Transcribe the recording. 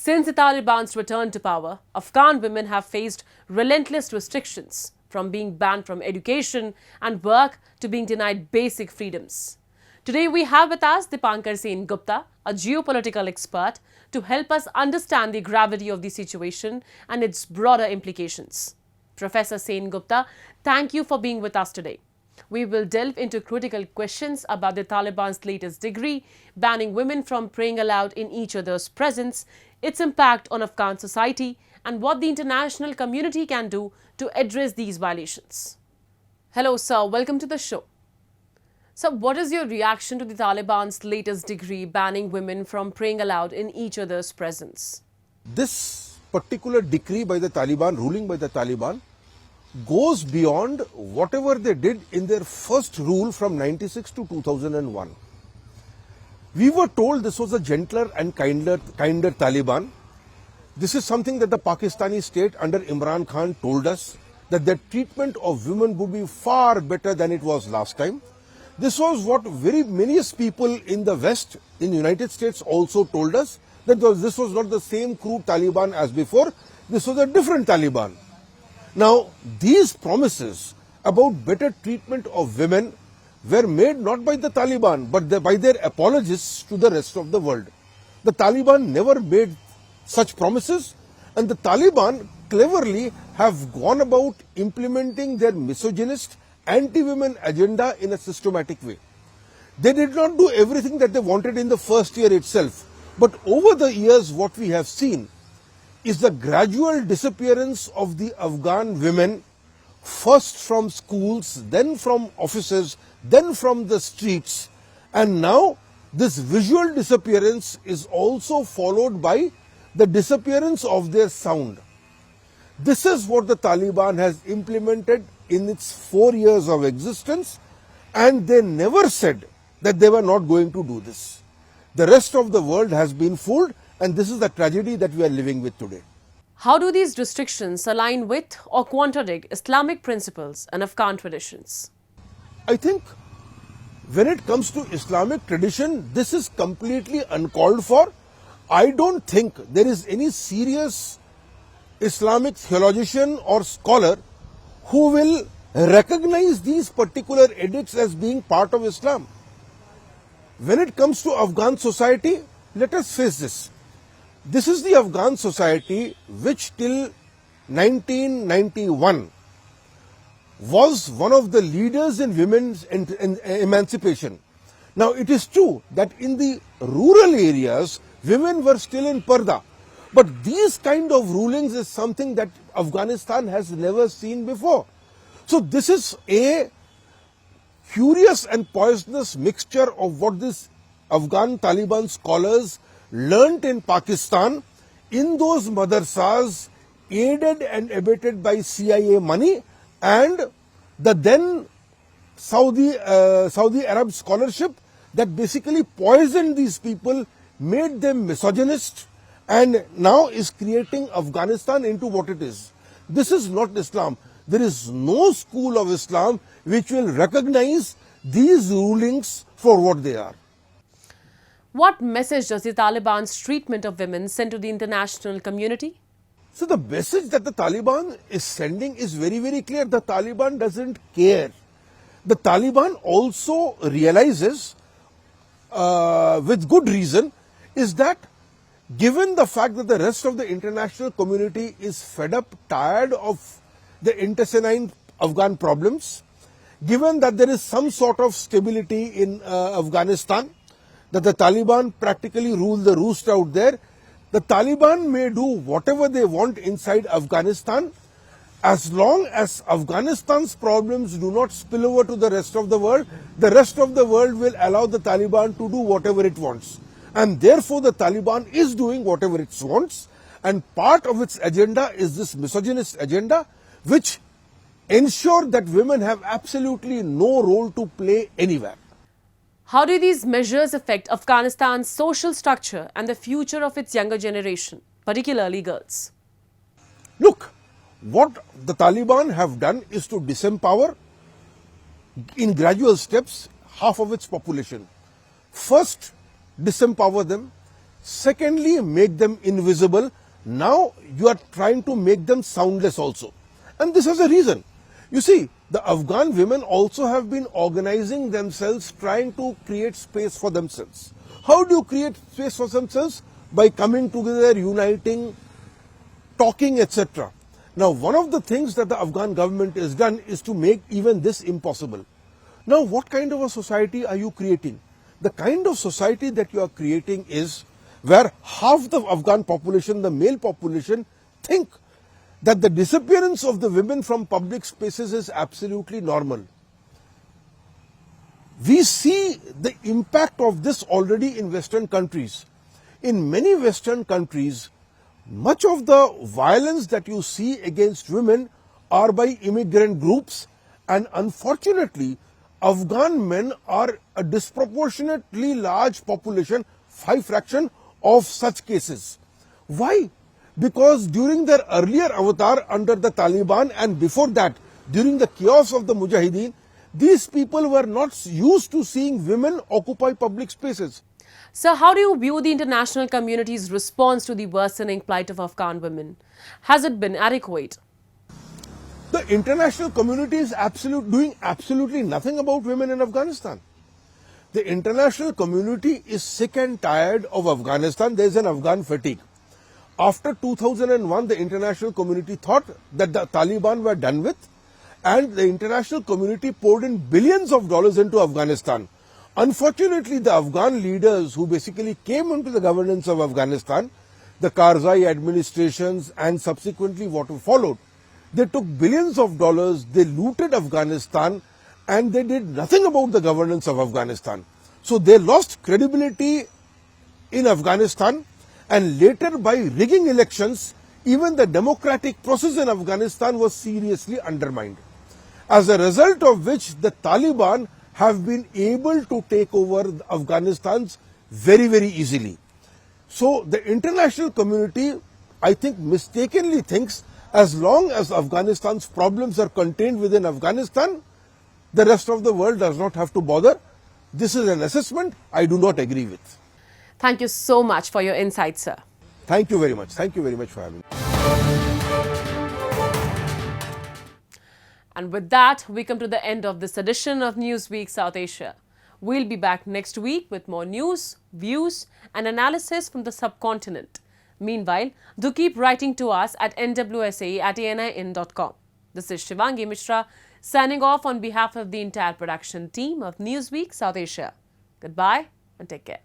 Since the Taliban's return to power, Afghan women have faced relentless restrictions, from being banned from education and work to being denied basic freedoms. Today we have with us Deepankar Sen Gupta, a geopolitical expert, to help us understand the gravity of the situation and its broader implications. Professor Sen Gupta, thank you for being with us today. We will delve into critical questions about the Taliban's latest decree, banning women from praying aloud in each other's presence, its impact on Afghan society, and what the international community can do to address these violations. Hello, sir. Welcome to the show. So, what is your reaction to the Taliban's latest decree banning women from praying aloud in each other's presence? This particular decree by the Taliban, ruling by the Taliban, goes beyond whatever they did in their first rule from 96 to 2001. We were told this was a gentler and kinder Taliban. This is something that the Pakistani state under Imran Khan told us, that their treatment of women would be far better than it was last time. This was what very many people in the West, in the United States, also told us, that this was not the same crude Taliban as before. This was a different Taliban. Now, these promises about better treatment of women were made not by the Taliban, but by their apologists to the rest of the world. The Taliban never made such promises, and the Taliban cleverly have gone about implementing their misogynist, anti-women agenda in a systematic way. They did not do everything that they wanted in the first year itself, but over the years what we have seen is the gradual disappearance of the Afghan women, first from schools, then from offices, then from the streets, and now this visual disappearance is also followed by the disappearance of their sound. This is what the Taliban has implemented in its 4 years of existence, and they never said that they were not going to do this. The rest of the world has been fooled, and this is the tragedy that we are living with today. How do these restrictions align with or contradict Islamic principles and Afghan traditions? I think when it comes to Islamic tradition, this is completely uncalled for. I don't think there is any serious Islamic theologian or scholar who will recognize these particular edicts as being part of Islam. When it comes to Afghan society, let us face this. This is the Afghan society which till 1991 was one of the leaders in women's emancipation. Now, it is true that in the rural areas, women were still in parda. But these kind of rulings is something that Afghanistan has never seen before. So this is a curious and poisonous mixture of what this Afghan Taliban scholars learnt in Pakistan, in those madrasas, aided and abetted by CIA money, and the then Saudi Arab scholarship that basically poisoned these people, made them misogynist, and now is creating Afghanistan into what it is. This is not Islam. There is no school of Islam which will recognize these rulings for what they are. What message does the Taliban's treatment of women send to the international community? So the message that the Taliban is sending is very, very clear. The Taliban doesn't care. The Taliban also realizes, with good reason, is that given the fact that the rest of the international community is fed up, tired of the intestine Afghan problems, given that there is some sort of stability in Afghanistan, that the Taliban practically rule the roost out there, the Taliban may do whatever they want inside Afghanistan as long as Afghanistan's problems do not spill over to the rest of the world. The rest of the world will allow the Taliban to do whatever it wants. And therefore, the Taliban is doing whatever it wants. And part of its agenda is this misogynist agenda, which ensure that women have absolutely no role to play anywhere. How do these measures affect Afghanistan's social structure and the future of its younger generation, particularly girls? Look, what the Taliban have done is to disempower, in gradual steps, half of its population. First, disempower them. Secondly, make them invisible. Now you are trying to make them soundless also. And this has a reason. You see, the Afghan women also have been organizing themselves, trying to create space for themselves. How do you create space for themselves? By coming together, uniting, talking, etc. Now, one of the things that the Afghan government has done is to make even this impossible. Now, what kind of a society are you creating? The kind of society that you are creating is where half the Afghan population, the male population, think that the disappearance of the women from public spaces is absolutely normal. We see the impact of this already in Western countries. In many Western countries, much of the violence that you see against women are by immigrant groups, and unfortunately, Afghan men are a disproportionately large population, 5 fraction of such cases. Why? Because during their earlier avatar under the Taliban and before that, during the chaos of the Mujahideen, these people were not used to seeing women occupy public spaces. So how do you view the international community's response to the worsening plight of Afghan women? Has it been adequate? The international community is doing absolutely nothing about women in Afghanistan. The international community is sick and tired of Afghanistan. There is an Afghan fatigue. After 2001, the international community thought that the Taliban were done with, and the international community poured in billions of dollars into Afghanistan. Unfortunately, the Afghan leaders who basically came into the governance of Afghanistan, the Karzai administrations and subsequently what followed, they took billions of dollars, they looted Afghanistan, and they did nothing about the governance of Afghanistan. So they lost credibility in Afghanistan, and later by rigging elections, even the democratic process in Afghanistan was seriously undermined. As a result of which the Taliban have been able to take over Afghanistan's very, very easily. So the international community, I think, mistakenly thinks as long as Afghanistan's problems are contained within Afghanistan, the rest of the world does not have to bother. This is an assessment I do not agree with. Thank you so much for your insight, sir. Thank you very much. Thank you very much for having me. And with that, we come to the end of this edition of Newsweek South Asia. We'll be back next week with more news, views and analysis from the subcontinent. Meanwhile, do keep writing to us at nwsa@anin.com. This is Shivangi Mishra signing off on behalf of the entire production team of Newsweek South Asia. Goodbye and take care.